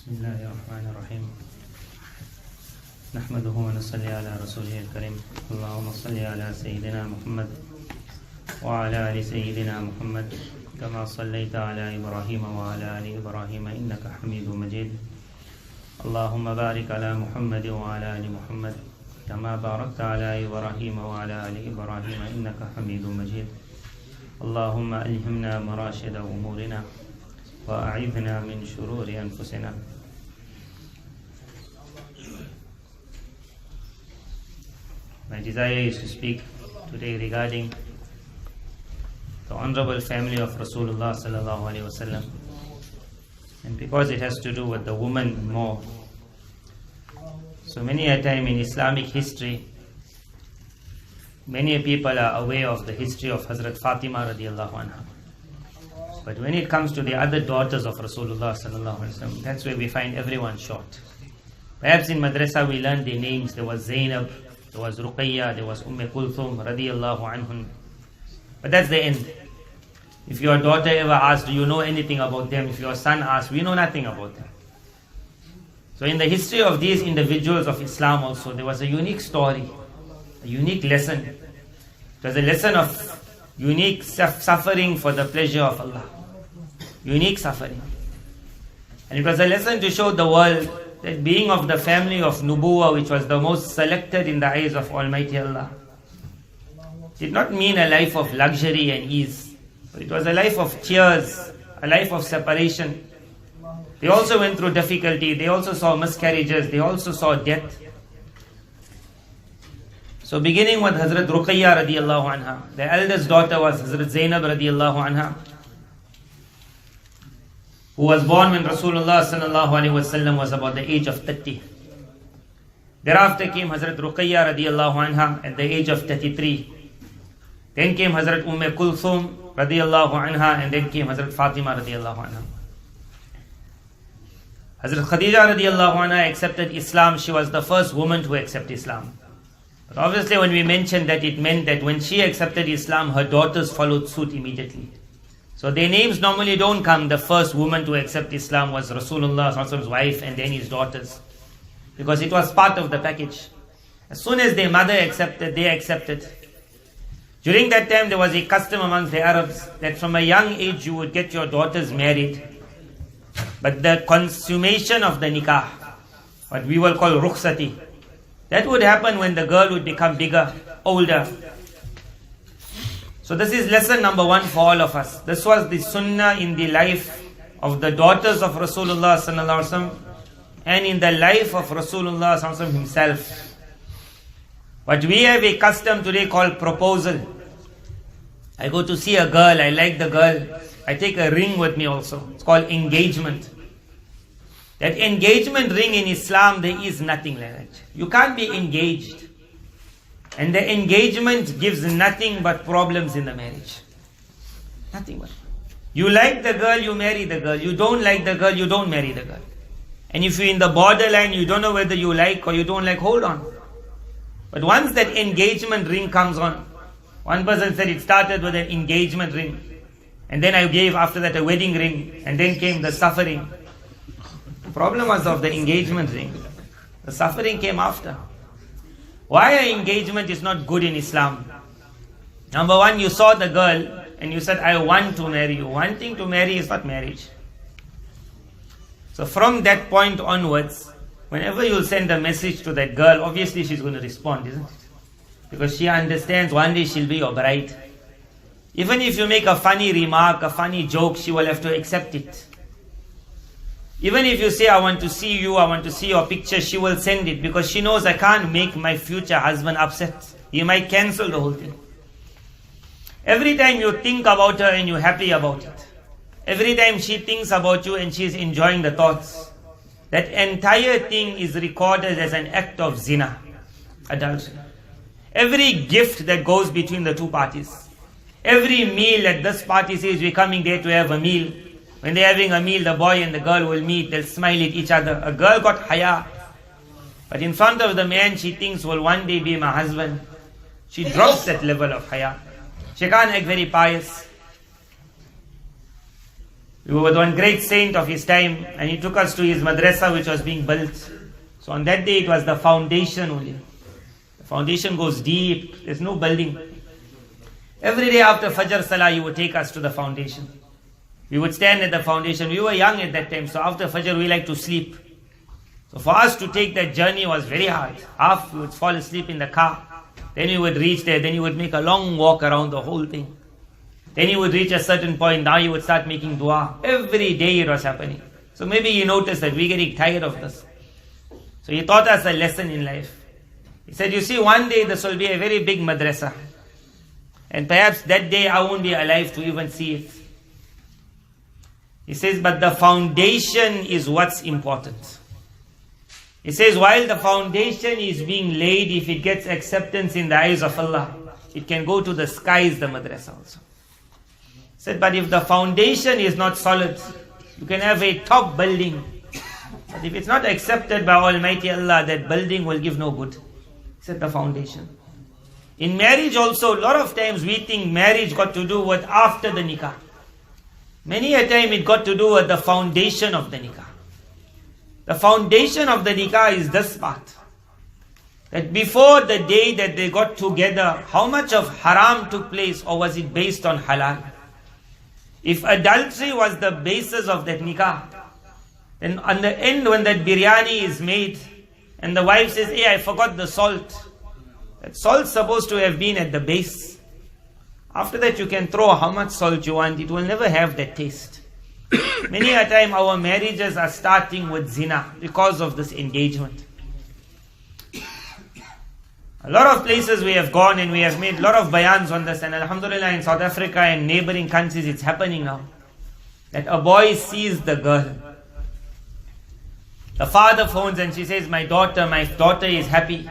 بسم الله الرحمن الرحيم نحمده ونصلي على رسوله الكريم اللهم صل على سيدنا محمد وعلى آل سيدنا محمد كما صليت على إبراهيم وعلى آل إبراهيم إنك حميد مجيد اللهم بارك على محمد وعلى آل محمد كما باركت على إبراهيم وعلى آل إبراهيم إنك حميد مجيد اللهم ألهمنا مراشد أمورنا وأعذنا من شرور أنفسنا. My desire is to speak today regarding the honorable family of Rasulullah sallallahu alaihi wasallam, and because it has to do with the woman more. So many a time in Islamic history, many people are aware of the history of Hazrat Fatima radiallahu anha. But when it comes to the other daughters of Rasulullah sallallahu alaihi wasallam, that's where we find everyone short. Perhaps in madrasa we learned their names. There was Zainab, there was Ruqayya, there was Kulthum radiallahu anhum. But that's the end. If your daughter ever asked, do you know anything about them? If your son asked, we know nothing about them. So in the history of these individuals of Islam also, there was a unique story, a unique lesson. It was a lesson of unique suffering for the pleasure of Allah. Unique suffering. And it was a lesson to show the world that being of the family of Nubuwah, which was the most selected in the eyes of Almighty Allah, did not mean a life of luxury and ease. But it was a life of tears, a life of separation. They also went through difficulty. They also saw miscarriages. They also saw death. So beginning with Hazrat Ruqayya radiallahu anha, the eldest daughter was Hazrat Zainab radiallahu anha, who was born when Rasulullah sallallahu alaihi wasallam was about the age of 30. Thereafter came Hazrat Ruqayya radiallahu anha at the age of 33. Then came Hazrat Kulthum radiallahu anha, and then came Hazrat Fatima radiallahu anha. Hazrat Khadija radiallahu anha accepted Islam. She was the first woman to accept Islam. But obviously when we mentioned that, it meant that when she accepted Islam, her daughters followed suit immediately. So their names normally don't come. The first woman to accept Islam was Rasulullah's wife and then his daughters, because it was part of the package. As soon as their mother accepted, they accepted. During that time there was a custom amongst the Arabs that from a young age you would get your daughters married. But the consummation of the nikah, what we will call rukhsati, that would happen when the girl would become bigger, older. So this is lesson number one for all of us. This was the sunnah in the life of the daughters of Rasulullah sallallahu alaihi wasallam and in the life of Rasulullah sallallahu alaihi wasallam himself. But we have a custom today called proposal. I go to see a girl, I like the girl, I take a ring with me also. It's called engagement. That engagement ring in Islam, there is nothing like that. You can't be engaged. And the engagement gives nothing but problems in the marriage. Nothing but. You like the girl, you marry the girl. You don't like the girl, you don't marry the girl. And if you're in the borderline, you don't know whether you like or you don't like, hold on. But once that engagement ring comes on, one person said it started with an engagement ring. And then I gave after that a wedding ring. And then came the suffering. The problem was of the engagement ring. The suffering came after. Why an engagement is not good in Islam? Number one, you saw the girl and you said, I want to marry you. Wanting to marry is not marriage. So from that point onwards, whenever you send a message to that girl, obviously she's going to respond, isn't it? Because she understands one day she'll be your bride. Even if you make a funny remark, a funny joke, she will have to accept it. Even if you say, I want to see you, I want to see your picture, she will send it, because she knows I can't make my future husband upset. He might cancel the whole thing. Every time you think about her and you're happy about it, every time she thinks about you and she's enjoying the thoughts, that entire thing is recorded as an act of zina, adultery. Every gift that goes between the two parties, every meal that this party says, we're coming there to have a meal. When they're having a meal, the boy and the girl will meet, they'll smile at each other. A girl got haya, but in front of the man she thinks, will one day be my husband. She drops that level of haya. She can't act very pious. We were with one great saint of his time, and he took us to his madrasa which was being built. So on that day it was the foundation only. The foundation goes deep, there's no building. Every day after Fajr Salah he would take us to the foundation. We would stand at the foundation. We were young at that time, so after Fajr we like to sleep. So for us to take that journey was very hard. Half we would fall asleep in the car. Then we would reach there, then he would make a long walk around the whole thing. Then he would reach a certain point, now he would start making dua. Every day it was happening. So maybe he noticed that we're getting tired of this. So he taught us a lesson in life. He said, you see, one day this will be a very big madrasa. And perhaps that day I won't be alive to even see it. He says, but the foundation is what's important. He says, while the foundation is being laid, if it gets acceptance in the eyes of Allah, it can go to the skies, the madrasa also. He said, but if the foundation is not solid, you can have a top building. But if it's not accepted by Almighty Allah, that building will give no good. He said, the foundation. In marriage also, a lot of times we think marriage got to do with after the nikah. Many a time it got to do with the foundation of the nikah. The foundation of the nikah is this part. That before the day that they got together, how much of haram took place, or was it based on halal? If adultery was the basis of that nikah, then on the end when that biryani is made, and the wife says, hey, I forgot the salt. That salt's supposed to have been at the base. After that you can throw how much salt you want, it will never have that taste. Many a time our marriages are starting with zina because of this engagement. A lot of places we have gone and we have made a lot of bayans on this, and alhamdulillah in South Africa and neighboring countries it's happening now. That a boy sees the girl. The father phones and she says, my daughter is happy.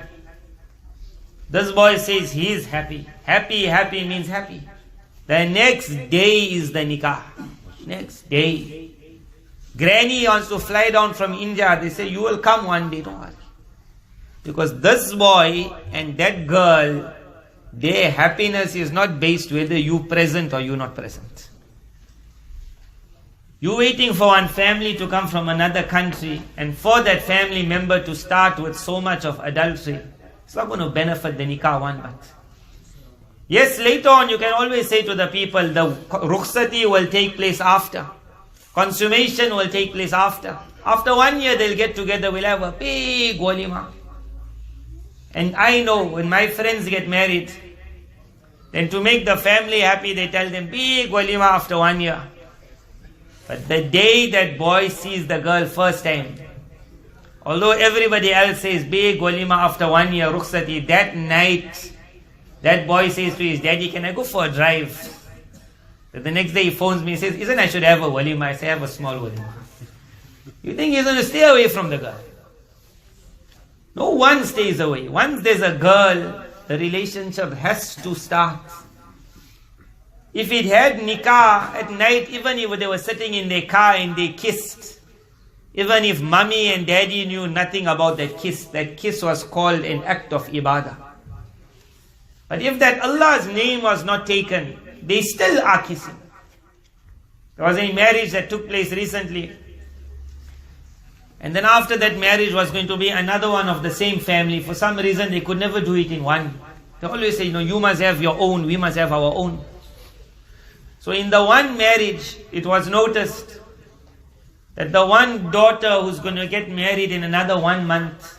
This boy says he is happy. Happy means happy. The next day is the nikah. Next day. Granny wants to fly down from India. They say, you will come one day, don't worry. Because this boy and that girl, their happiness is not based whether you present or you not present. You waiting for one family to come from another country, and for that family member to start with so much of adultery, it's not going to benefit the nikah one bit. Yes, later on you can always say to the people, the rukhsati will take place after. Consummation will take place after. After 1 year they'll get together, we'll have a big walima. And I know when my friends get married, then to make the family happy, they tell them big walima after 1 year. But the day that boy sees the girl first time, although everybody else says big walima after 1 year, rukhsati, that night, that boy says to his daddy, can I go for a drive? But the next day he phones me and says, isn't I should have a walima? I say, have a small walima. You think he's going to stay away from the girl? No one stays away. Once there's a girl, the relationship has to start. If it had nikah at night, even if they were sitting in their car and they kissed, even if mommy and daddy knew nothing about that kiss was called an act of ibadah. But if that Allah's name was not taken, they still are kissing. There was a marriage that took place recently. And then after that marriage was going to be another one of the same family. For some reason they could never do it in one. They always say, you must have your own, we must have our own. So in the one marriage, it was noticed that the one daughter who's going to get married in another 1 month,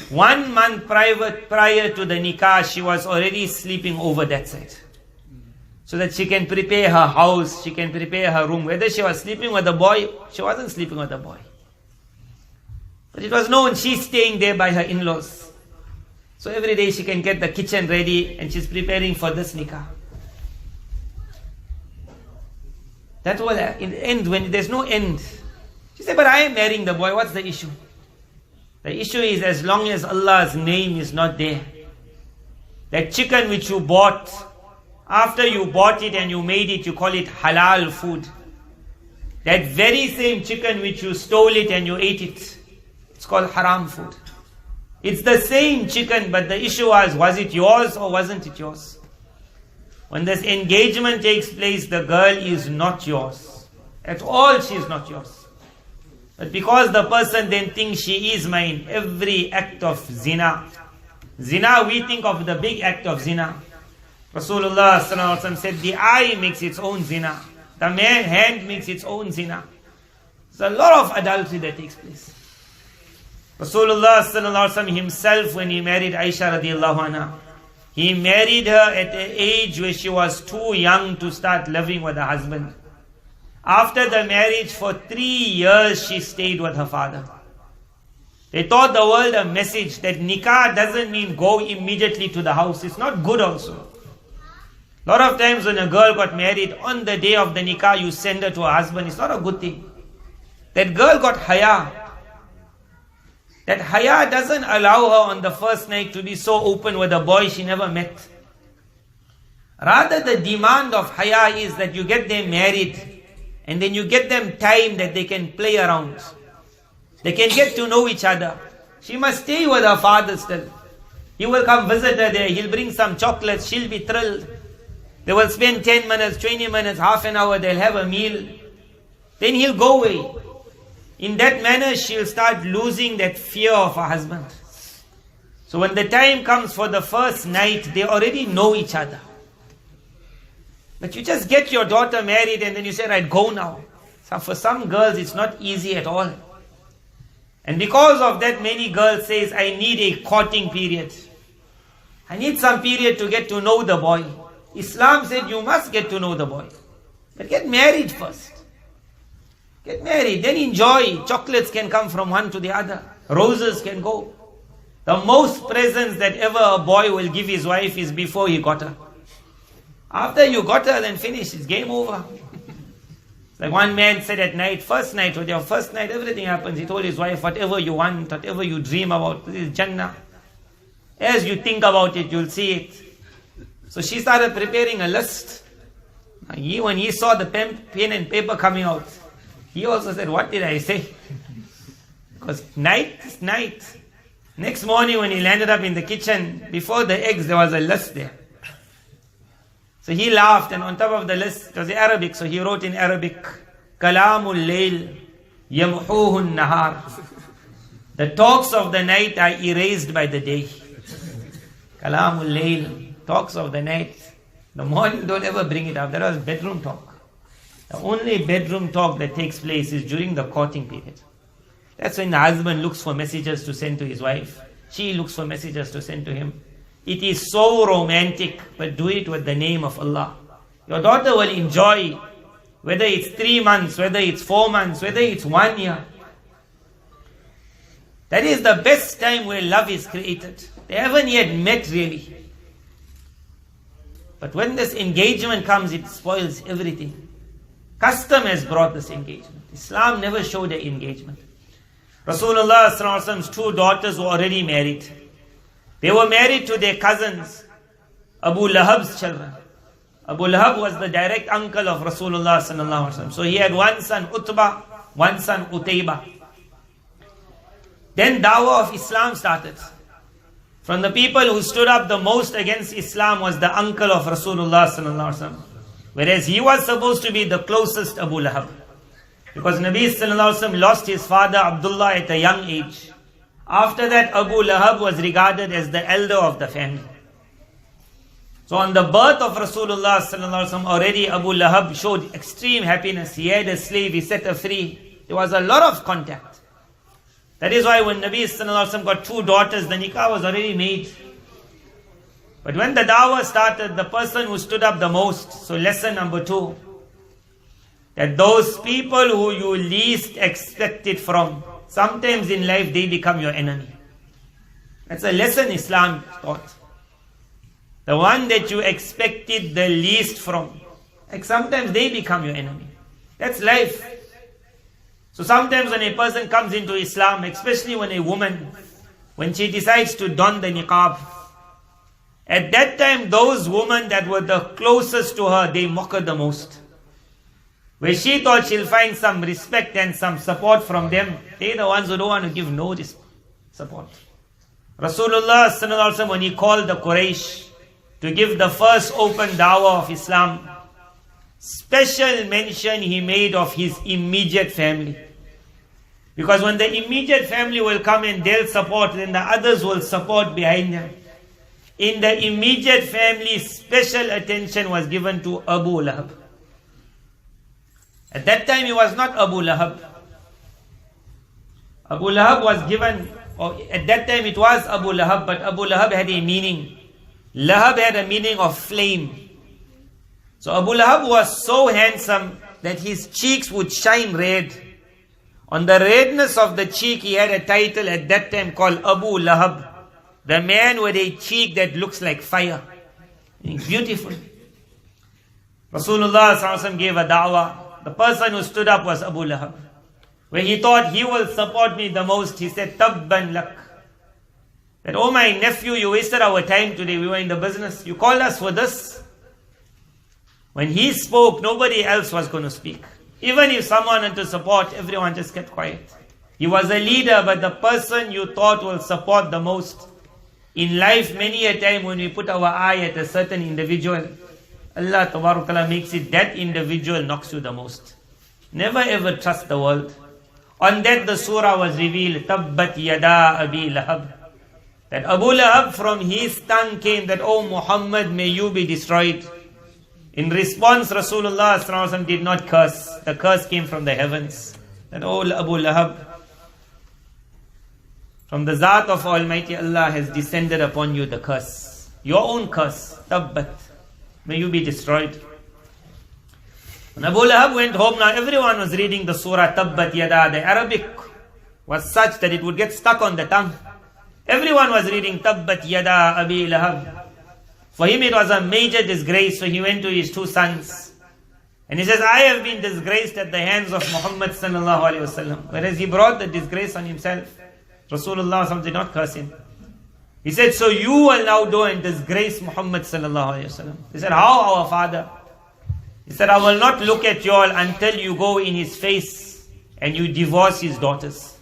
1 month prior to the nikah, she was already sleeping over that side. So that she can prepare her house, she can prepare her room. Whether she was sleeping with the boy, she wasn't sleeping with the boy. But it was known she's staying there by her in-laws. So every day she can get the kitchen ready and she's preparing for this nikah. That will in the end, when there's no end. She said, but I am marrying the boy, what's the issue? The issue is as long as Allah's name is not there. That chicken which you bought, after you bought it and you made it, you call it halal food. That very same chicken which you stole it and you ate it, it's called haram food. It's the same chicken, but the issue was it yours or wasn't it yours? When this engagement takes place, the girl is not yours. At all, she is not yours. But because the person then thinks she is mine, every act of zina, we think of the big act of zina. Rasulullah sallallahu alaihi wasallam said, the eye makes its own zina. The hand makes its own zina. There's a lot of adultery that takes place. Rasulullah sallallahu alaihi wasallam himself, when he married Aisha radiallahu anha, he married her at an age where she was too young to start living with her husband. After the marriage, for 3 years, she stayed with her father. They taught the world a message that nikah doesn't mean go immediately to the house. It's not good also. A lot of times when a girl got married, on the day of the nikah, you send her to her husband. It's not a good thing. That girl got haya. That haya doesn't allow her on the first night to be so open with a boy she never met. Rather, the demand of haya is that you get them married and then you get them time that they can play around. They can get to know each other. She must stay with her father still. He will come visit her there. He'll bring some chocolates. She'll be thrilled. They will spend 10 minutes, 20 minutes, half an hour. They'll have a meal. Then he'll go away. In that manner, she'll start losing that fear of her husband. So when the time comes for the first night, they already know each other. But you just get your daughter married and then you say, right, go now. So for some girls, it's not easy at all. And because of that, many girls say, I need a courting period. I need some period to get to know the boy. Islam said you must get to know the boy. But get married first. Get married, then enjoy. Chocolates can come from one to the other. Roses can go. The most presents that ever a boy will give his wife is before he got her. After you got her, then finish. It's game over. Like one man said at night, first night, with your first night, everything happens. He told his wife, whatever you want, whatever you dream about, this is Jannah. As you think about it, you'll see it. So she started preparing a list. When he saw the pen and paper coming out, he also said, what did I say? Because night is night. Next morning when he landed up in the kitchen, before the eggs, there was a list there. So he laughed, and on top of the list, it was Arabic, so he wrote in Arabic, Kalamul Layl, Yamhuhun Nahar. The talks of the night are erased by the day. Kalamul Layl, talks of the night. The morning, don't ever bring it up. That was bedroom talk. The only bedroom talk that takes place is during the courting period. That's when the husband looks for messages to send to his wife. She looks for messages to send to him. It is so romantic, but do it with the name of Allah. Your daughter will enjoy, whether it's 3 months, whether it's 4 months, whether it's 1 year. That is the best time where love is created. They haven't yet met really. But when this engagement comes, it spoils everything. Custom has brought this engagement. Islam never showed an engagement. Rasulullah sallallahu alaihi wasallam's 2 daughters were already married. They were married to their cousins, Abu Lahab's children. Abu Lahab was the direct uncle of Rasulullah sallallahu alaihi wasallam. So he had one son Utbah, one son Utayba. Then dawah of Islam started. From the people who stood up the most against Islam was the uncle of Rasulullah sallallahu alaihi wasallam. Whereas he was supposed to be the closest Abu Lahab. Because Nabi sallallahu alaihi wasallam lost his father Abdullah at a young age. After that, Abu Lahab was regarded as the elder of the family. So on the birth of Rasulullah sallallahu alaihi wasallam, already Abu Lahab showed extreme happiness. He had a slave, he set her free. There was a lot of contact. That is why when Nabi sallallahu alaihi wasallam got 2 daughters, the nikah was already made. But when the dawah started, the person who stood up the most, so lesson number 2, that those people who you least expect it from, sometimes in life they become your enemy. That's a lesson Islam taught. The one that you expected the least from, like sometimes they become your enemy. That's life. So sometimes when a person comes into Islam, especially when a woman, when she decides to don the niqab, at that time those women that were the closest to her, they mock her the most. Where she thought she'll find some respect and some support from them, they're the ones who don't want to give no support. Rasulullah sallallahu alaihi wasallam, when he called the Quraysh, to give the first open dawah of Islam. Special mention he made of his immediate family. Because when the immediate family will come and they'll support, then the others will support behind them. In the immediate family, special attention was given to Abu Lahab. At that time, he was not Abu Lahab. Abu Lahab was given, or at that time it was Abu Lahab, but Abu Lahab had a meaning. Lahab had a meaning of flame. So Abu Lahab was so handsome that his cheeks would shine red. On the redness of the cheek, he had a title at that time called Abu Lahab, the man with a cheek that looks like fire. Beautiful. Rasulullah ﷺ gave a da'wah. The person who stood up was Abu Lahab. When he thought he will support me the most, he said, Tabban lak. That, oh my nephew, you wasted our time today. We were in the business. You called us for this. When he spoke, nobody else was going to speak. Even if someone had to support, everyone just kept quiet. He was a leader, but the person you thought will support the most. In life, many a time when we put our eye at a certain individual, Allah Ta'ala makes it that individual knocks you the most. Never ever trust the world. On that the surah was revealed, Tabbat yada Abi Lahab. That Abu Lahab, from his tongue came that, oh Muhammad, may you be destroyed. In response, Rasulullah ﷺ did not curse. The curse came from the heavens. That, oh Abu Lahab, from the Zat of Almighty Allah has descended upon you the curse. Your own curse. Tabbat. May you be destroyed. When Abu Lahab went home, now everyone was reading the surah Tabbat Yada. The Arabic was such that it would get stuck on the tongue. Everyone was reading Tabbat Yada Abi Lahab. For him it was a major disgrace, so he went to his two sons. And he says, I have been disgraced at the hands of Muhammad sallallahu alayhi wasallam. Whereas he brought the disgrace on himself. Rasulullah did not curse him. He said, so you will now go and disgrace Muhammad sallallahu alayhi wasallam. He said, how, our father? He said, I will not look at you all until you go in his face and you divorce his daughters.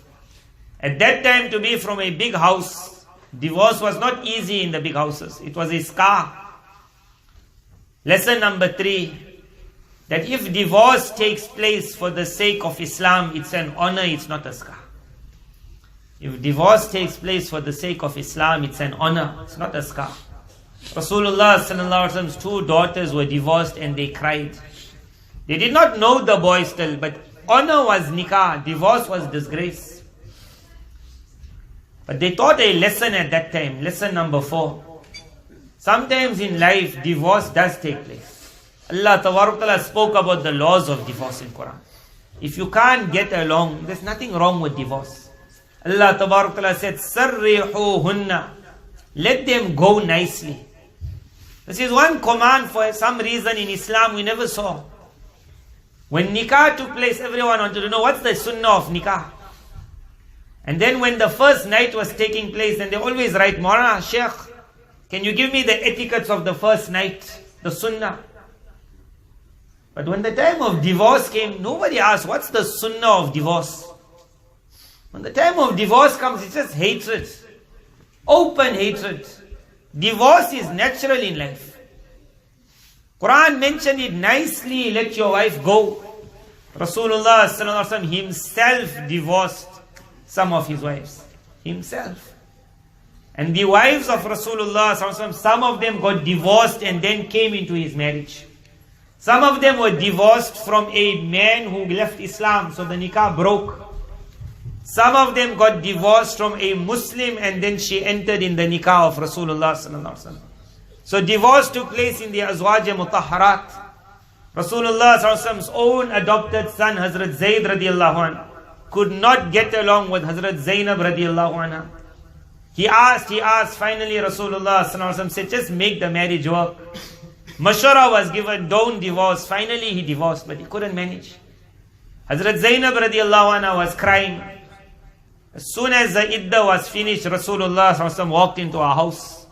At that time, to be from a big house, divorce was not easy in the big houses. It was a scar. Lesson number 3, that if divorce takes place for the sake of Islam, it's an honor, it's not a scar. If divorce takes place for the sake of Islam, it's an honor, it's not a scar. Rasulullah sallallahu alaihi wasallam's 2 daughters were divorced and they cried. They did not know the boy still, but honor was nikah, divorce was disgrace. But they taught a lesson at that time, lesson number 4. Sometimes in life, divorce does take place. Allah Ta'ala spoke about the laws of divorce in Quran. If you can't get along, there's nothing wrong with divorce. Allah Ta'ala said, Sarrihuhunna. Let them go nicely. This is one command for some reason in Islam we never saw. When nikah took place, everyone wanted to know what's the sunnah of nikah. And then when the first night was taking place, then they always write, Maulana, Sheikh, can you give me the etiquettes of the first night, the sunnah? But when the time of divorce came, nobody asked, what's the sunnah of divorce? When the time of divorce comes, it's just hatred. Open hatred. Divorce is natural in life. Quran mentioned it nicely, let your wife go. Rasulullah sallallahu alaihi wasallam himself divorced some of his wives. Himself. And the wives of Rasulullah sallallahu alaihi wasallam, some of them got divorced and then came into his marriage. Some of them were divorced from a man who left Islam, so the nikah broke. Some of them got divorced from a Muslim and then she entered in the nikah of Rasulullah sallallahu alaihi wasallam. So divorce took place in the Azwaj Mutahharat. Rasulullah sallallahu alaihi wasallam's own adopted son, Hazrat Zayd radiallahu anhu, could not get along with Hazrat Zainab radiallahu anha. He asked, finally Rasulullah sallallahu alaihi wasallam said, just make the marriage work. Mashwara was given, don't divorce. Finally he divorced, but he couldn't manage. Hazrat Zainab radiallahu anha was crying. As soon as the iddah was finished, Rasulullah sallallahu alaihi wasallam walked into her house.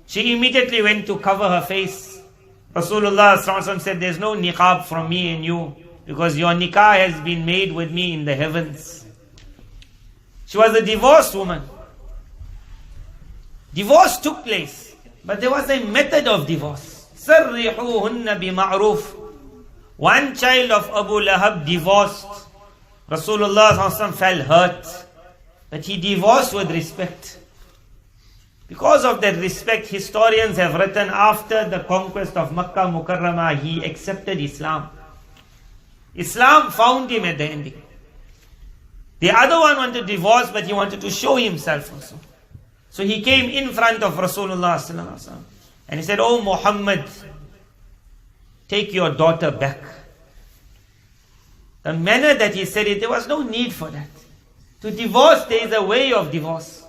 She immediately went to cover her face. Rasulullah sallallahu alaihi wasallam said, there's no niqab from me and you, because your nikah has been made with me in the heavens. She was a divorced woman. Divorce took place. But there was a method of divorce. سَرِّحُوهُنَّ بِمَعْرُوفٍ. One child of Abu Lahab divorced. Rasulullah ﷺ felt hurt. But he divorced with respect. Because of that respect, historians have written, after the conquest of Makkah Mukarramah, he accepted Islam. Islam found him at the ending. The other one wanted to divorce, but he wanted to show himself also. So he came in front of Rasulullah ﷺ and he said, "Oh Muhammad, take your daughter back." The manner that he said it, there was no need for that. To divorce, there is a way of divorce.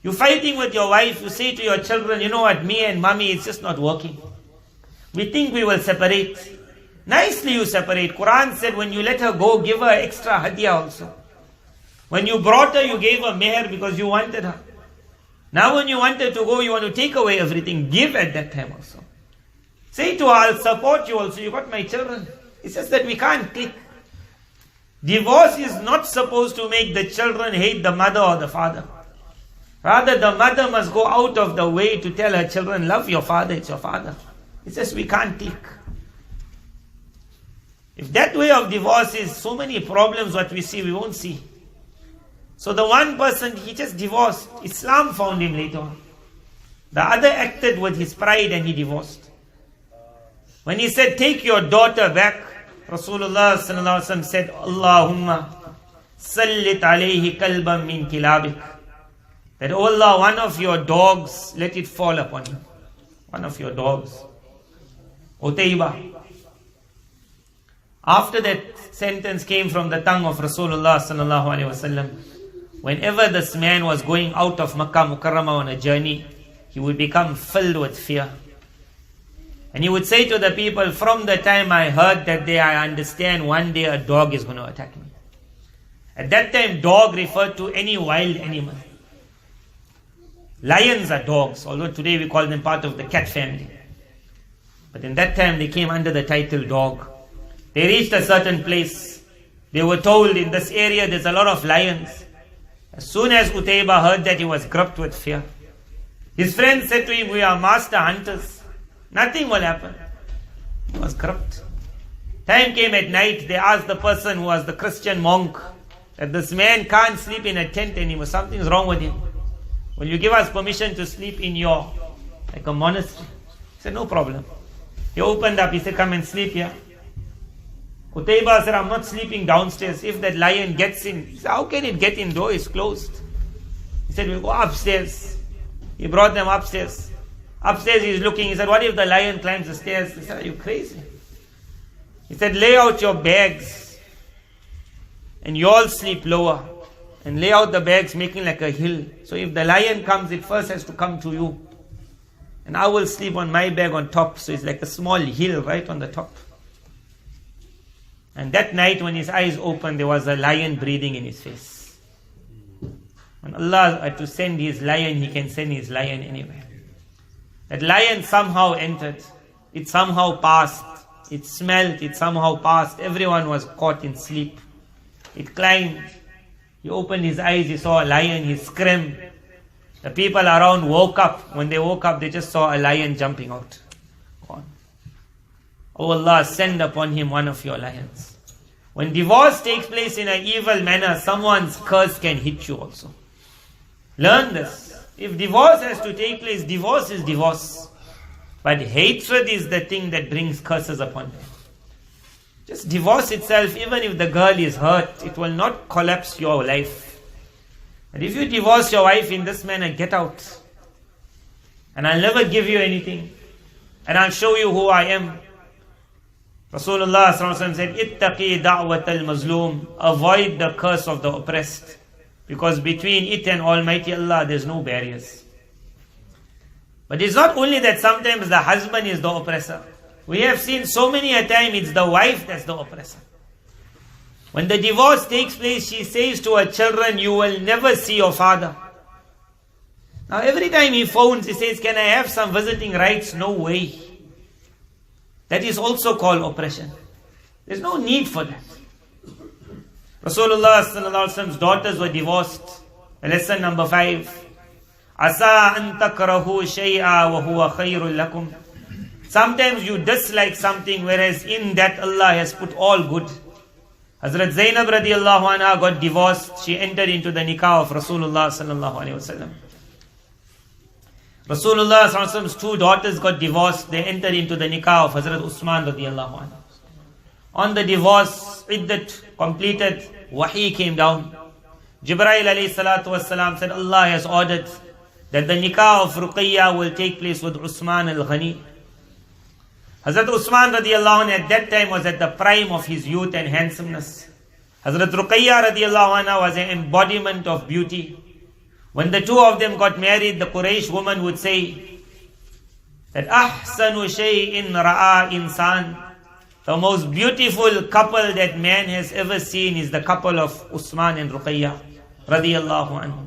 You're fighting with your wife, you say to your children, "You know what, me and mommy, it's just not working. We think we will separate." Nicely you separate. Quran said when you let her go, give her extra hadiyah also. When you brought her, you gave her meher because you wanted her. Now when you wanted to go, you want to take away everything. Give at that time also. Say to her, "I'll support you also. You got my children." It's just that we can't click. Divorce is not supposed to make the children hate the mother or the father. Rather, the mother must go out of the way to tell her children, "Love your father, it's your father." It's just we can't click. If that way of divorce is so many problems what we see, we won't see. So the one person, he just divorced. Islam found him later on. The other acted with his pride and he divorced. When he said, "Take your daughter back," Rasulullah ﷺ said, "Allahumma sallit alayhi kalban min kilabik." That, "Oh Allah, one of your dogs, let it fall upon him." One of your dogs. Utayba. After that sentence came from the tongue of Rasulullah ﷺ, whenever this man was going out of Makkah Mukarramah on a journey, he would become filled with fear. And he would say to the people, "From the time I heard that day, I understand one day a dog is going to attack me." At that time, dog referred to any wild animal. Lions are dogs, although today we call them part of the cat family. But in that time, they came under the title dog. They reached a certain place. They were told, "In this area, there's a lot of lions." As soon as Utayba heard that, he was gripped with fear. His friends said to him, "We are master hunters. Nothing will happen." He was gripped. Time came at night, they asked the person who was the Christian monk that this man can't sleep in a tent anymore. Something's wrong with him. "Will you give us permission to sleep in your, like a monastery?" He said, "No problem." He opened up, he said, "Come and sleep here." Utayba said, "I'm not sleeping downstairs. If that lion gets in," he said, "How can it get in? Door is closed." He said, "We'll go upstairs." He brought them upstairs. Upstairs he's looking, he said, "What if the lion climbs the stairs?" He said, "Are you crazy?" He said, "Lay out your bags and you all sleep lower. And lay out the bags making like a hill. So if the lion comes, it first has to come to you. And I will sleep on my bag on top. So it's like a small hill right on the top." And that night when his eyes opened, there was a lion breathing in his face. When Allah had to send his lion, He can send his lion anywhere. That lion somehow entered. It somehow passed. It smelled. It somehow passed. Everyone was caught in sleep. It climbed. He opened his eyes. He saw a lion. He screamed. The people around woke up. When they woke up, they just saw a lion jumping out. Gone. "Oh Allah, send upon him one of your lions." When divorce takes place in an evil manner, someone's curse can hit you also. Learn this. If divorce has to take place, divorce is divorce. But hatred is the thing that brings curses upon them. Just divorce itself, even if the girl is hurt, it will not collapse your life. And if you divorce your wife in this manner, get out. And I'll never give you anything. And I'll show you who I am. Rasulullah ﷺ said, "Ittaqi da'wat al-mazloom." Avoid the curse of the oppressed. Because between it and Almighty Allah, there's no barriers. But it's not only that sometimes the husband is the oppressor. We have seen so many a time it's the wife that's the oppressor. When the divorce takes place, she says to her children, "You will never see your father." Now every time he phones, he says, "Can I have some visiting rights?" No way. That is also called oppression. There's no need for that. Rasulullah ﷺ's daughters were divorced. Lesson number 5. Asa an takrahu shay'a wa huwa khayrul lakum. Sometimes you dislike something, whereas in that Allah has put all good. Hazrat Zainab radiallahu anha got divorced. She entered into the nikah of Rasulullah sallallahu alaihi wasallam. Rasulullah sallallahu alaihi wasallam's two daughters got divorced. They entered into the nikah of Hazrat Usman radiallahu anhu. On the divorce, iddat completed, wahi came down. Jibreel alayhi salatu wasalam said, Allah has ordered that the nikah of Ruqayya will take place with Usman al-Ghani. Hazrat Usman radiallahu anhu at that time was at the prime of his youth and handsomeness. Hazrat Ruqayya radiallahu anha was an embodiment of beauty. When the two of them got married, the Quraysh woman would say that ahsanu shay'in ra'a insan. The most beautiful couple that man has ever seen is the couple of Usman and Ruqayya radiyallahu anhu.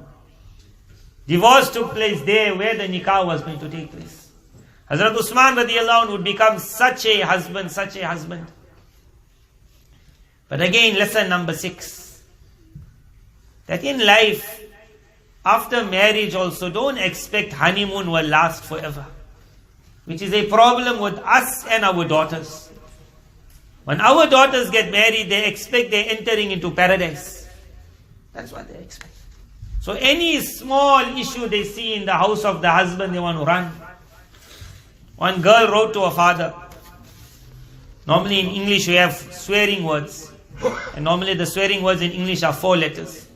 Divorce took place there where the nikah was going to take place. Hazrat Usman radiyallahu anhu would become such a husband, such a husband. But again, lesson number 6. That in life, after marriage also, don't expect honeymoon will last forever. Which is a problem with us and our daughters. When our daughters get married, they expect they're entering into paradise. That's what they expect. So any small issue they see in the house of the husband, they want to run. One girl wrote to her father. Normally in English we have swearing words. And normally the swearing words in English are 4 letters.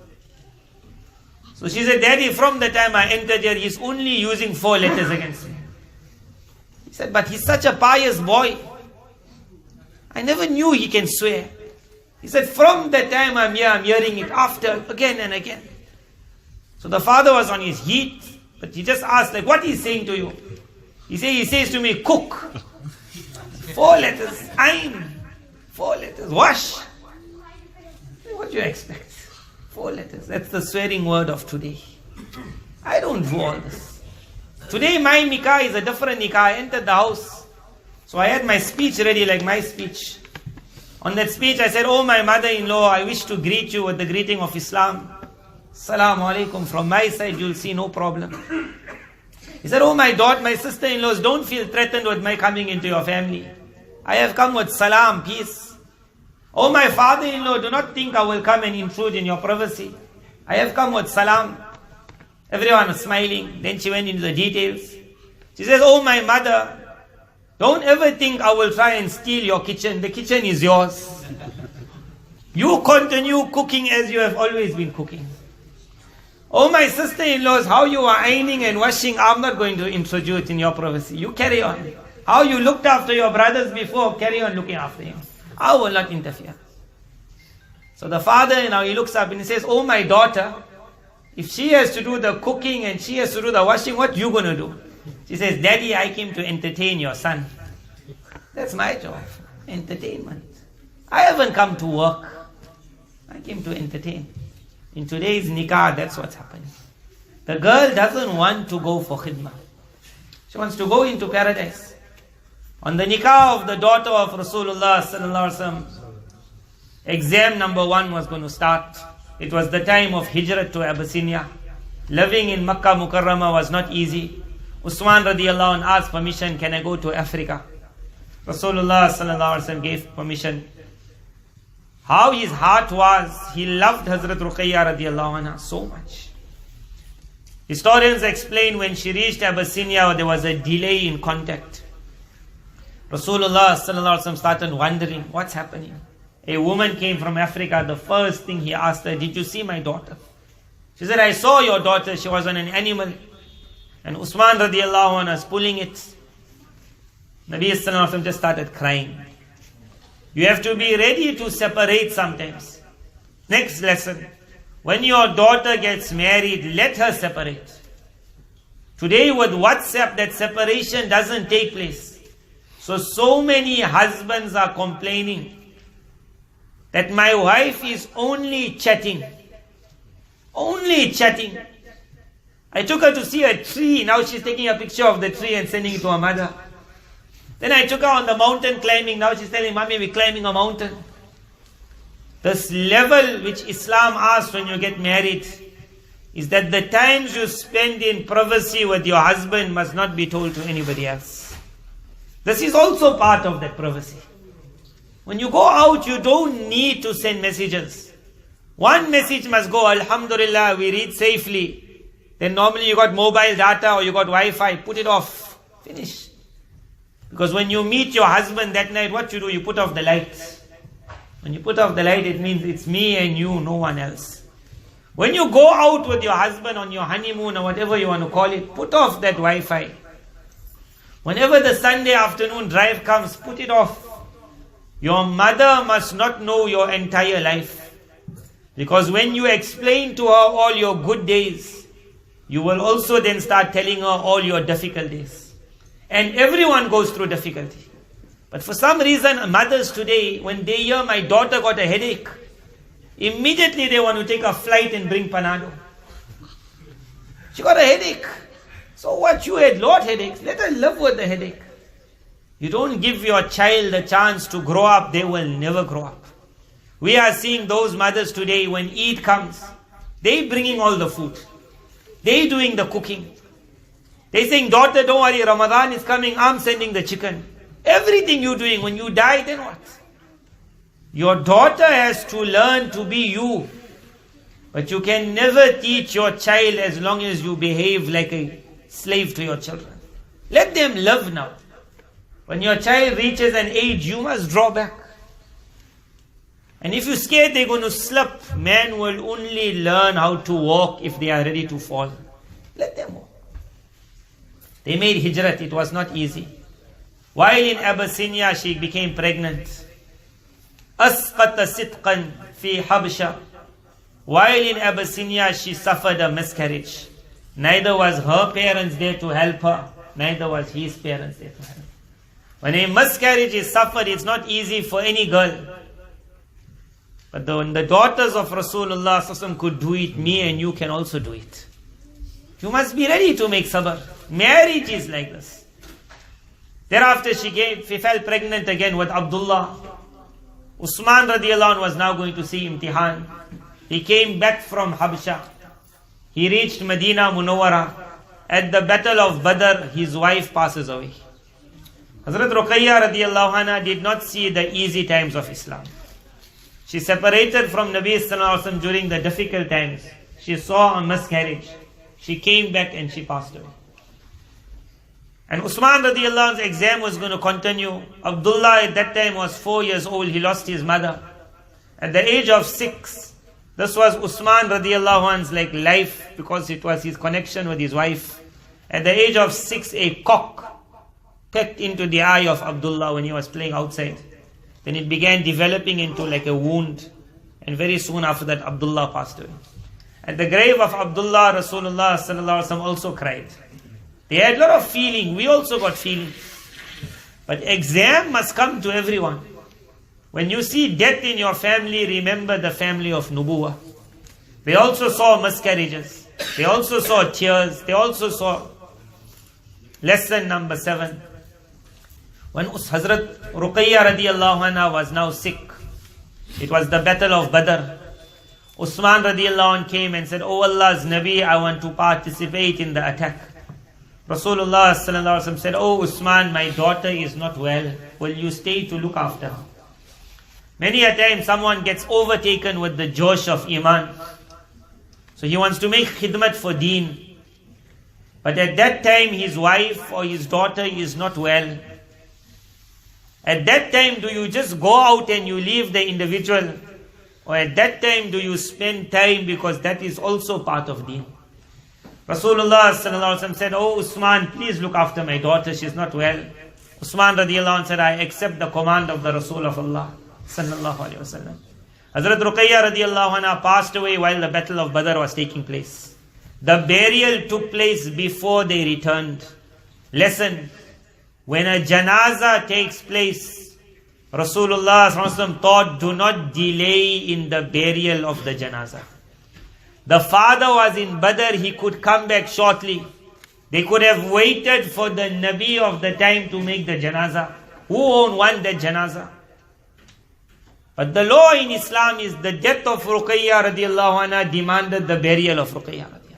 So she said, Daddy, from the time I entered here, he's only using 4 letters against me. He said, but he's such a pious boy. I never knew he can swear. He said, from the time I'm here, I'm hearing it after, again and again. So the father was on his heat, but he just asked, like, what he's saying to you? He says to me, cook. 4 letters. I'm. 4 letters. Wash. What do you expect? 4 letters. That's the swearing word of today. I don't do all this. Today my nikah is a different nikah. I entered the house. So I had my speech ready, like my speech. On that speech I said, oh my mother-in-law, I wish to greet you with the greeting of Islam. Assalamu alaikum. From my side you'll see no problem. He said, oh my daughter, my sister-in-laws, don't feel threatened with my coming into your family. I have come with salam, peace. Oh my father-in-law, do not think I will come and intrude in your privacy. I have come with salam. Everyone was smiling. Then she went into the details. She says, oh my mother, don't ever think I will try and steal your kitchen. The kitchen is yours. You continue cooking as you have always been cooking. Oh my sister-in-laws, how you are ironing and washing, I'm not going to introduce in your privacy. You carry on. How you looked after your brothers before, carry on looking after him. I will not interfere. So the father, now he looks up and he says, oh my daughter, if she has to do the cooking and she has to do the washing, what you going to do? She says, Daddy, I came to entertain your son. That's my job. Entertainment. I haven't come to work. I came to entertain. In today's nikah, that's what's happening. The girl doesn't want to go for khidmah. She wants to go into paradise. On the nikah of the daughter of Rasulullah sallallahu alaihi wasallam, exam number 1 was going to start. It was the time of hijrat to Abyssinia. Living in Makkah Mukarramah was not easy. Usman radiallahu anhu asked permission, can I go to Africa? Rasulullah sallallahu alaihi wasallam gave permission. How his heart was, he loved Hazrat Ruqayya radiallahu anha so much. Historians explain when she reached Abyssinia, there was a delay in contact. Rasulullah sallallahu alaihi wasallam started wondering, what's happening? A woman came from Africa. The first thing he asked her, did you see my daughter? She said, I saw your daughter. She was on an animal. And Usman radiallahu anhu was pulling it. Nabi sallallahu alaihi wasallam just started crying. You have to be ready to separate sometimes. Next lesson. When your daughter gets married, let her separate. Today with WhatsApp, that separation doesn't take place. So many husbands are complaining that my wife is only chatting. Only chatting. I took her to see a tree. Now she's taking a picture of the tree and sending it to her mother. Then I took her on the mountain climbing. Now she's telling, Mommy, we're climbing a mountain. This level which Islam asks when you get married is that the times you spend in privacy with your husband must not be told to anybody else. This is also part of that privacy. When you go out, you don't need to send messages. One message must go, Alhamdulillah, we read safely. Then normally you got mobile data or you got Wi-Fi, put it off. Finish. Because when you meet your husband that night, what you do? You put off the lights. When you put off the light, it means it's me and you, no one else. When you go out with your husband on your honeymoon or whatever you want to call it, put off that Wi-Fi. Whenever the Sunday afternoon drive comes, put it off. Your mother must not know your entire life. Because when you explain to her all your good days, you will also then start telling her all your difficult days. And everyone goes through difficulty. But for some reason, mothers today, when they hear my daughter got a headache, immediately they want to take a flight and bring Panado. She got a headache. So what, you had lot headaches? Let her live with the headache. You don't give your child a chance to grow up, they will never grow up. We are seeing those mothers today, when Eid comes, they bringing all the food. They doing the cooking. They saying, daughter, don't worry, Ramadan is coming, I'm sending the chicken. Everything you're doing, when you die, then what? Your daughter has to learn to be you. But you can never teach your child as long as you behave like a slave to your children. Let them live now. When your child reaches an age, you must draw back. And if you're scared they're going to slip, man will only learn how to walk if they are ready to fall. Let them walk. They made hijrat, it was not easy. While in Abyssinia, she became pregnant. Asqata sitqan fi Habsha. While in Abyssinia, she suffered a miscarriage. Neither was her parents there to help her, neither was his parents there to help her. When a miscarriage is suffered, it's not easy for any girl. But when the daughters of Rasulullah ﷺ could do it, me and you can also do it. You must be ready to make sabr. Marriage is like this. Thereafter she fell pregnant again with Abdullah. Usman radiallahu anh was now going to see imtihan. He came back from Habsha. He reached Medina Munawwara. At the battle of Badr, his wife passes away. Hazrat Ruqayya radiallahu anha did not see the easy times of Islam. She separated from Nabi sallallahu alaihi wasallam during the difficult times. She saw a miscarriage. She came back and she passed away. And Usman radiallahu anhu's exam was going to continue. Abdullah at that time was 4 years old. He lost his mother. At the age of 6, this was Usman radiallahu anhu's life, because it was his connection with his wife. At the age of 6, a cock pecked into the eye of Abdullah when he was playing outside. Then it began developing into like a wound. And very soon after that, Abdullah passed away. At the grave of Abdullah, Rasulullah sallallahu alaihi wasallam also cried. They had a lot of feeling. We also got feeling. But exam must come to everyone. When you see death in your family, remember the family of Nubuwah. They also saw miscarriages. They also saw tears. They also saw. Lesson number 7. When Hazrat Ruqayya radiallahu anha was now sick, it was the battle of Badr. Usman radiallahu anh came and said, "Oh Allah's Nabi, I want to participate in the attack." Rasulullah sallallahu alaihi wasallam said, "Oh Usman, my daughter is not well. Will you stay to look after her?" Many a time someone gets overtaken with the josh of Iman. So he wants to make khidmat for deen. But at that time his wife or his daughter is not well. At that time, do you just go out and you leave the individual? Or at that time, do you spend time, because that is also part of deen? Rasulullah sallallahu alaihi wasallam said, "Oh Usman, please look after my daughter, she's not well." Usman radiallahu anh said, "I accept the command of the Rasul of Allah sallallahu alaihi wasallam." Hazrat Ruqayya radiallahu anha passed away while the battle of Badr was taking place. The burial took place before they returned. Lesson: when a janaza takes place, Rasulullah sallallahu alaihi wasallam thought, do not delay in the burial of the janaza. The father was in Badr, he could come back shortly. They could have waited for the Nabi of the time to make the janaza. Who won't want that janaza? But the law in Islam is the death of Ruqayya radiallahu anha demanded the burial of Ruqayya radiallahu anha.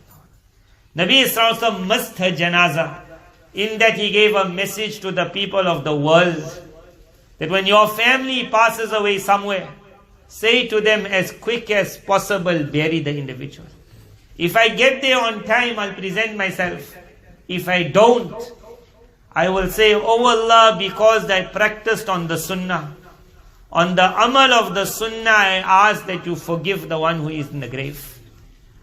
Nabi Sallallahu Alaihi Wasallam missed her janazah, in that he gave a message to the people of the world, that when your family passes away somewhere, say to them as quick as possible, bury the individual. If I get there on time, I'll present myself. If I don't, I will say, oh Allah, because I practiced on the sunnah, on the amal of the sunnah, I ask that you forgive the one who is in the grave.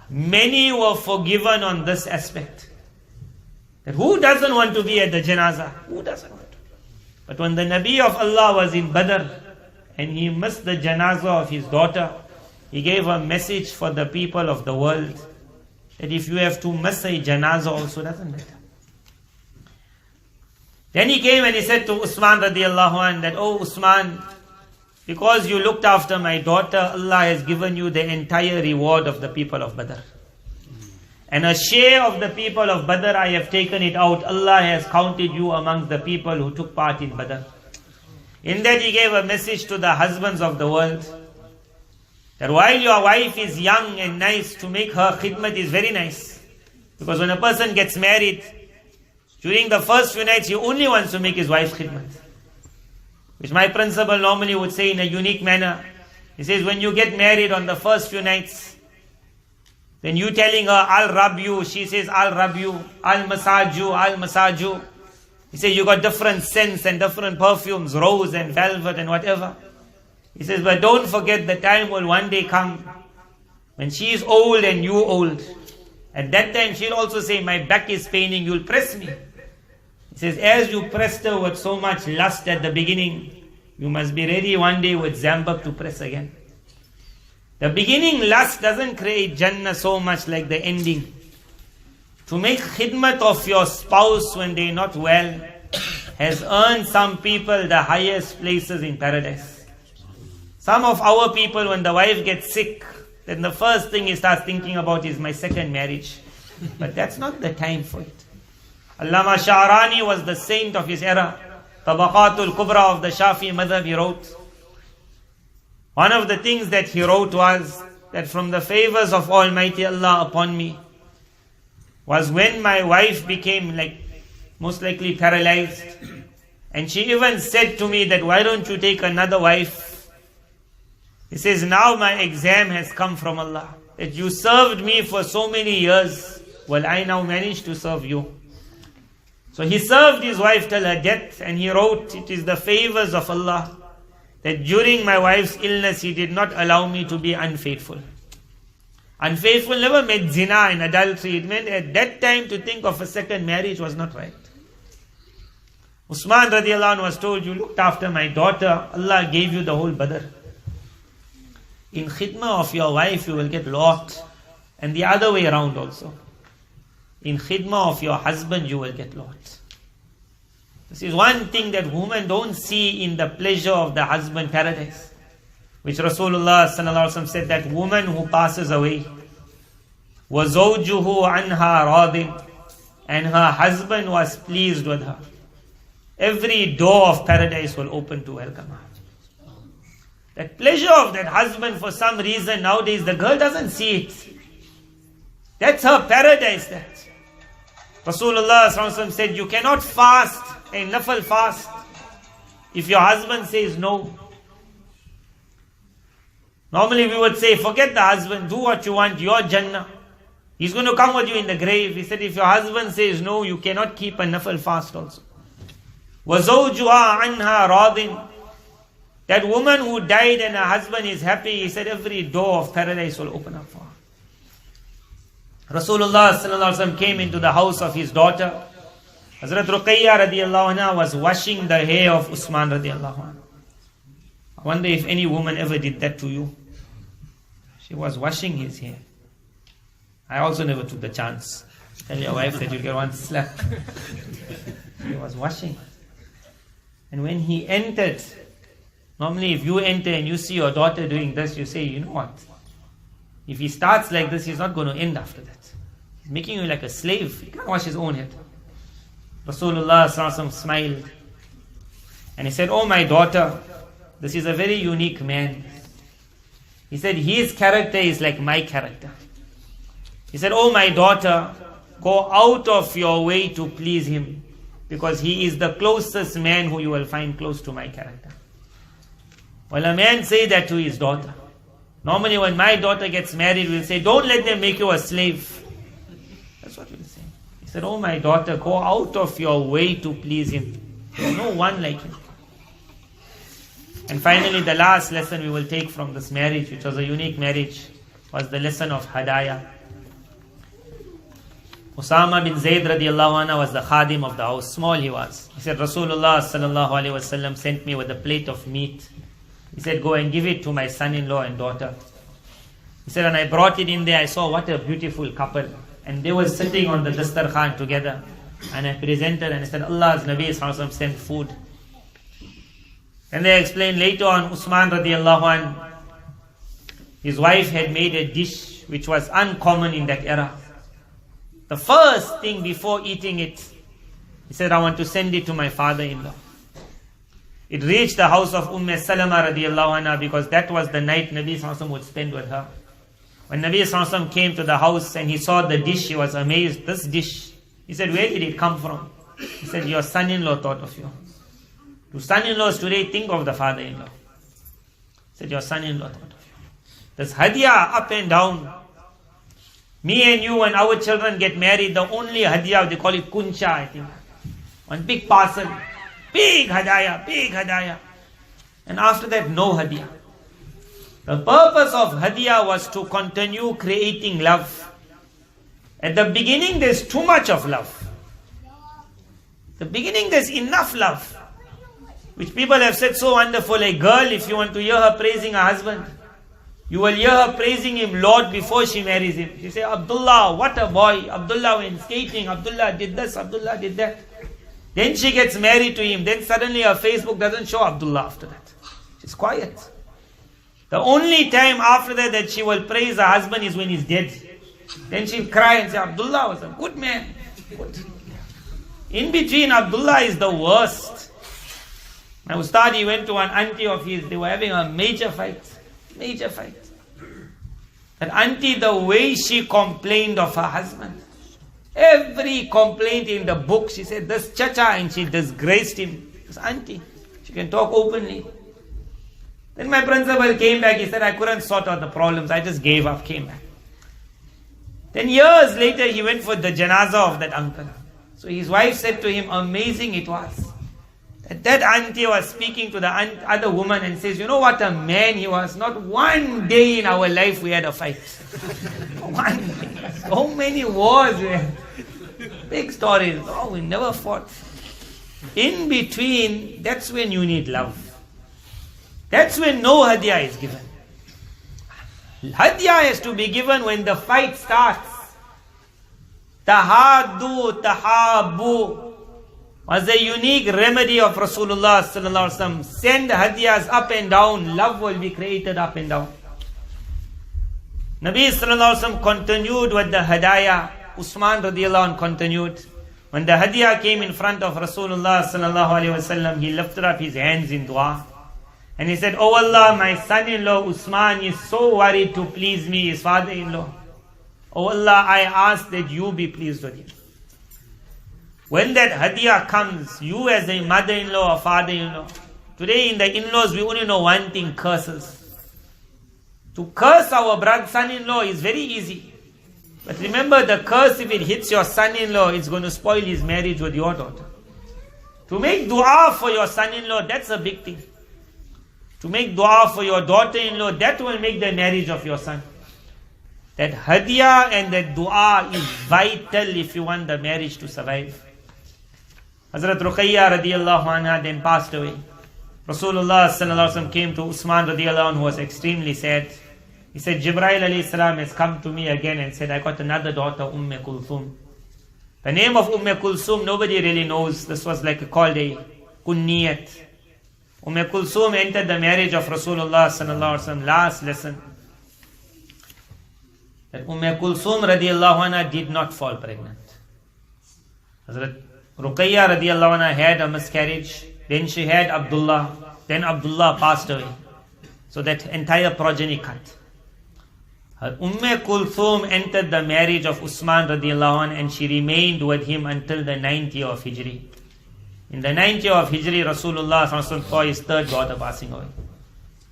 Many were forgiven on this aspect. That who doesn't want to be at the janazah? Who doesn't want to? But when the Nabi of Allah was in Badr, and he missed the janazah of his daughter, he gave a message for the people of the world, that if you have to miss a janazah also, doesn't matter. Then he came and he said to Usman radiallahu anh, that, oh Usman, because you looked after my daughter, Allah has given you the entire reward of the people of Badr. And a share of the people of Badr, I have taken it out. Allah has counted you amongst the people who took part in Badr. In that he gave a message to the husbands of the world, that while your wife is young and nice, to make her khidmat is very nice. Because when a person gets married, during the first few nights, he only wants to make his wife khidmat. Which my principal normally would say in a unique manner. He says, when you get married on the first few nights, then you telling her, I'll rub you. She says, I'll rub you. I'll massage you. I'll massage you. He says, you got different scents and different perfumes, rose and velvet and whatever. He says, but don't forget the time will one day come when she is old and you old. At that time, she'll also say, my back is paining, you'll press me. He says, as you pressed her with so much lust at the beginning, you must be ready one day with zambak to press again. The beginning lust doesn't create Jannah so much like the ending. To make khidmat of your spouse when they're not well has earned some people the highest places in paradise. Some of our people, when the wife gets sick, then the first thing he starts thinking about is my second marriage. But that's not the time for it. Allama Sha'rani was the saint of his era. Tabaqatul Kubra of the Shafi Madhab he wrote. One of the things that he wrote was that from the favors of Almighty Allah upon me was when my wife became most likely paralyzed, and she even said to me that why don't you take another wife? He says, now my exam has come from Allah, that you served me for so many years, well I now managed to serve you. So he served his wife till her death, and he wrote, it is the favors of Allah that during my wife's illness, He did not allow me to be unfaithful. Unfaithful never meant zina and adultery. It meant at that time to think of a second marriage was not right. Usman radiallahu anhu was told, you looked after my daughter, Allah gave you the whole Badr. In khidmah of your wife, you will get lot. And the other way around also. In khidmah of your husband, you will get lot. This is one thing that women don't see in the pleasure of the husband paradise. Which Rasulullah sallallahu alaihi wasallam said that woman who passes away, وَزَوْجُهُ عَنْهَا رَاضٍ, and her husband was pleased with her. Every door of paradise will open to welcome her. That pleasure of that husband, for some reason nowadays the girl doesn't see it. That's her paradise. That Rasulullah sallallahu alaihi wasallam said, you cannot fast a nafal fast if your husband says no. Normally we would say, forget the husband, do what you want, your Jannah. He's going to come with you in the grave. He said, if your husband says no, you cannot keep a nafal fast also. وَزَوْجُهَا عَنْهَا رَاضٍ, that woman who died and her husband is happy, he said every door of paradise will open up for her. Rasulullah sallallahu alaihi wasallam came into the house of his daughter. Hazrat Ruqayya radiallahu anha was washing the hair of Usman radiallahu anha. I wonder if any woman ever did that to you. She was washing his hair. I also never took the chance. Tell your wife that you'll get one slap. He was washing. And when he entered, normally if you enter and you see your daughter doing this, you say, you know what? If he starts like this, he's not going to end after that. He's making you like a slave. He can't wash his own head. Rasulullah sallallahu alaihi wasallam smiled. And he said, oh my daughter, this is a very unique man. He said, his character is like my character. He said, oh my daughter, go out of your way to please him, because he is the closest man who you will find close to my character. Well, a man say that to his daughter. Normally when my daughter gets married, we'll say, don't let them make you a slave. That's what we'll say. He said, oh my daughter, go out of your way to please him. There's no one like him. And finally, the last lesson we will take from this marriage, which was a unique marriage, was the lesson of hadaya. Usama bin Zayd radiallahu anhu was the khadim of the house. Small he was. He said, Rasulullah sallallahu alayhi wa sallam sent me with a plate of meat. He said, go and give it to my son-in-law and daughter. He said, and I brought it in there. I saw what a beautiful couple. And they were sitting on the dastarkhan together. And I presented and I said, Allah's Nabi sallallahu alayhi wa sallam sent food. And they explained later on, Usman radiallahu anhu, his wife had made a dish which was uncommon in that era. The first thing before eating it, he said, I want to send it to my father-in-law. It reached the house of Salama radiallahu anha, because that was the night Nabi sallallahu alayhi wa sallam would spend with her. When Nabi sallallahu alayhi wa sallam came to the house and he saw the dish, he was amazed. This dish, he said, where did it come from? He said, your son-in-law thought of you. To son-in-laws today, think of the father-in-law. He said, your son-in-law thought of you. This hadiyah up and down. Me and you, when our children get married, the only hadiyah, they call it kuncha, I think. One big parcel. Big hadiyah, big hadiyah. And after that, no hadiyah. The purpose of hadiyah was to continue creating love. At the beginning, there's too much of love. The beginning, there's enough love. Which people have said so wonderful. A girl, if you want to hear her praising her husband, you will hear her praising him, Lord, before she marries him. She say, Abdullah, what a boy. Abdullah went skating. Abdullah did this. Abdullah did that. Then she gets married to him. Then suddenly her Facebook doesn't show Abdullah after that. She's quiet. The only time after that she will praise her husband is when he's dead. Then she'll cry and say, Abdullah was a good man. Good. In between, Abdullah is the worst. My Ustad, he went to an auntie of his. They were having a major fight. Major fight. That auntie, the way she complained of her husband. Every complaint in the book, she said, this chacha, and she disgraced him. This auntie. She can talk openly. Then my principal came back. He said, I couldn't sort out the problems. I just gave up, came back. Then years later, he went for the janazah of that uncle. So his wife said to him, amazing it was. That auntie was speaking to the other woman and says, you know what a man he was. Not one day in our life we had a fight. One day. So many wars we had. Big stories. Oh, we never fought. In between, that's when you need love. That's when no hadiyah is given. Hadiyah has to be given when the fight starts. Tahaddu, tahabu was a unique remedy of Rasulullah sallallahu alaihi wasallam. Send hadiyahs up and down. Love will be created up and down. Nabi sallallahu alaihi wasallam continued with the hadiyah. Usman radiallahu anh continued. When the hadiyah came in front of Rasulullah sallallahu alaihi wasallam, he lifted up his hands in dua. And he said, oh Allah, my son-in-law Usman is so worried to please me, his father-in-law. Oh Allah, I ask that you be pleased with him. When that hadiyah comes, you as a mother-in-law or father-in-law, today in the in-laws we only know one thing, curses. To curse our brother, son-in-law is very easy. But remember, the curse, if it hits your son-in-law, it's going to spoil his marriage with your daughter. To make dua for your son-in-law, that's a big thing. To make dua for your daughter-in-law, that will make the marriage of your son. That hadiyah and that dua is vital if you want the marriage to survive. Hazrat Ruqayya radiallahu anha then passed away. Rasulullah sallallahu alaihi wasallam came to Usman radiallahu anhu, who was extremely sad. He said, Jibreel alayhi salam has come to me again and said, I got another daughter, Kulthum. The name of Kulthum, nobody really knows. This was like called a kunniyat. Kulthum entered the marriage of Rasulullah sallallahu alaihi wasallam. Last lesson. That Kulthum radiallahu anha did not fall pregnant. Hazrat Ruqayya radiallahu anha had a miscarriage. Then she had Abdullah. Then Abdullah passed away. So that entire progeny cut. Her Kulthum entered the marriage of Usman radiallahu anh, and she remained with him until the 9th year of Hijri. In the 9th year of Hijri, Rasulullah saw his third daughter passing away.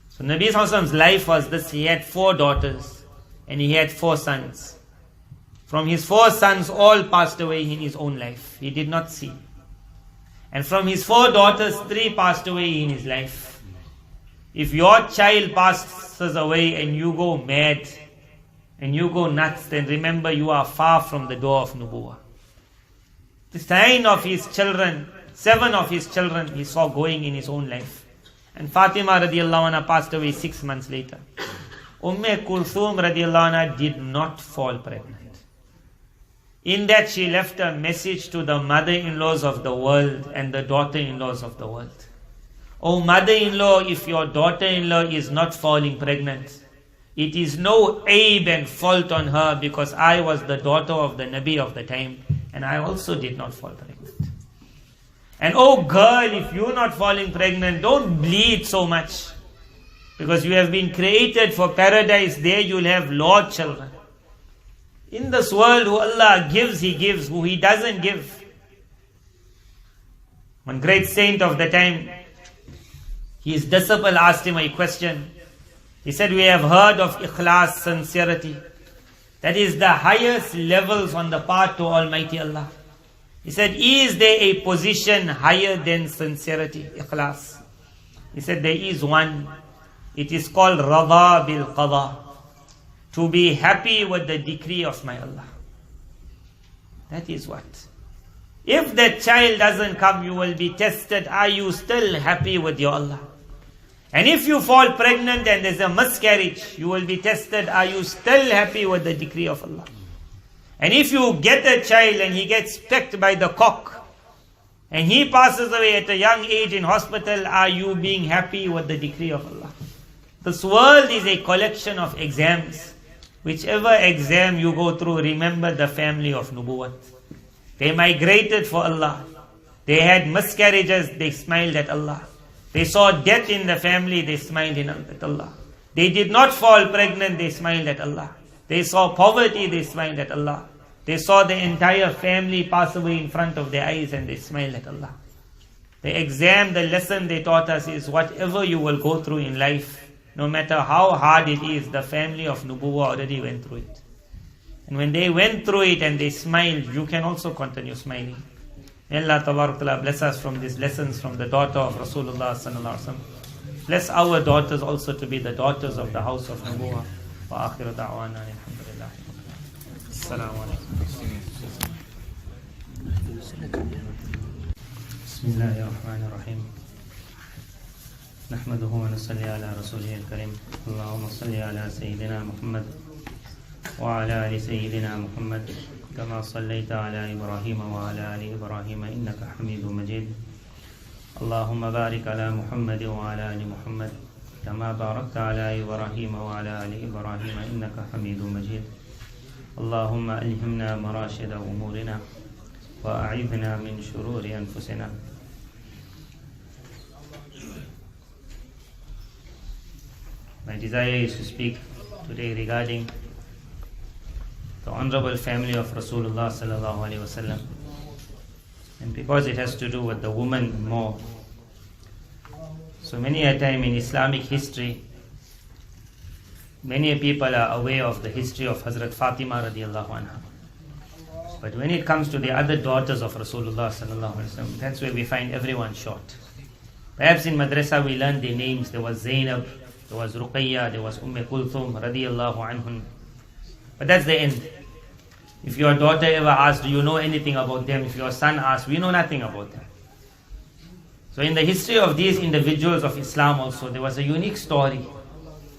So Nabi Sallallahu life was this: he had 4 daughters and he had 4 sons. From his 4 sons, all passed away in his own life. He did not see. And from his 4 daughters, 3 passed away in his life. If your child passes away and you go mad and you go nuts, then remember you are far from the door of Nubuwah. The 9 of his children, 7 of his children he saw going in his own life. And Fatima radiallahu anha passed away 6 months later. Kulthum radiallahu anha did not fall pregnant. In that she left a message to the mother-in-laws of the world and the daughter-in-laws of the world. O mother-in-law, if your daughter-in-law is not falling pregnant, it is no aib and fault on her, because I was the daughter of the Nabi of the time and I also did not fall pregnant. And oh girl, if you're not falling pregnant, don't bleed so much, because you have been created for paradise. There you'll have Lord children. In this world, who Allah gives, He gives. Who He doesn't give. One great saint of the time, his disciple asked him a question. He said, we have heard of ikhlas, sincerity. That is the highest levels on the path to Almighty Allah. He said, is there a position higher than sincerity, ikhlas? He said, there is one. It is called Radha bil Qadha. To be happy with the decree of my Allah. That is what. If that child doesn't come, you will be tested. Are you still happy with your Allah? And if you fall pregnant and there's a miscarriage, you will be tested. Are you still happy with the decree of Allah? And if you get a child and he gets pecked by the cock and he passes away at a young age in hospital, are you being happy with the decree of Allah? This world is a collection of exams. Whichever exam you go through, remember the family of Nubuwwat. They migrated for Allah. They had miscarriages, they smiled at Allah. They saw death in the family, they smiled at Allah. They did not fall pregnant, they smiled at Allah. They saw poverty, they smiled at Allah. They saw the entire family pass away in front of their eyes and they smiled at Allah. The exam, the lesson they taught us is whatever you will go through in life, no matter how hard it is, the family of Nubuwwah already went through it. And when they went through it and they smiled, you can also continue smiling. May Allah Tabarak Ta'ala bless us from these lessons from the daughter of Rasulullah Sallallahu Alaihi Wasallam. Bless our daughters also to be the daughters of the house of Nubuwwah. Wa akhiru da'wana alhamdulillah. Assalamu alaikum. Bismillahir Rahmanir Rahim. نحمده ونصلي على رسوله الكريم اللهم صل على سيدنا محمد وعلى آل سيدنا محمد كما صليت على إبراهيم وعلى آل إبراهيم إنك حميد مجيد اللهم بارك على محمد وعلى آل محمد كما باركت على إبراهيم وعلى آل إبراهيم إنك حميد مجيد اللهم ألهمنا مراشد أمورنا وأعذنا من شرور أنفسنا. My desire is to speak today regarding the honorable family of Rasulullah Sallallahu Alaihi Wasallam, and because it has to do with the woman more. So many a time in Islamic history, many people are aware of the history of Hazrat Fatima radiallahu anha. But when it comes to the other daughters of Rasulullah Sallallahu Alaihi Wasallam, that's where we find everyone short. Perhaps in madrasa we learned their names. There was Zainab, there was Ruqayya, there was Kulthum radiallahu anhum. But that's the end. If your daughter ever asks, do you know anything about them? If your son asks, we know nothing about them. So in the history of these individuals of Islam also, there was a unique story,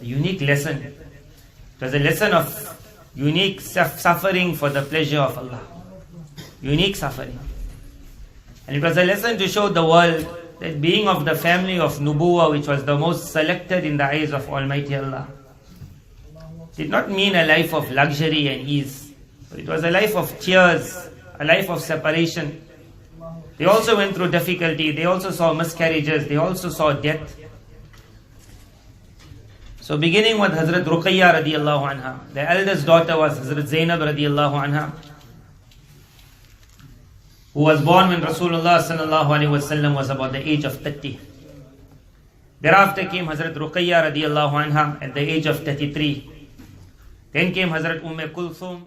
a unique lesson. It was a lesson of unique suffering for the pleasure of Allah. Unique suffering. And it was a lesson to show the world that being of the family of Nubuwwah, which was the most selected in the eyes of Almighty Allah, did not mean a life of luxury and ease. It was a life of tears, a life of separation. They also went through difficulty. They also saw miscarriages. They also saw death. So beginning with Hazrat Ruqayya radiallahu anha. The eldest daughter was Hazrat Zainab radiallahu anha, who was born when Rasulullah sallallahu alaihi wasallam was about the age of 30. Thereafter came Hazrat Ruqayya radiallahu anha at the age of 33. Then came Hazrat Kulthum.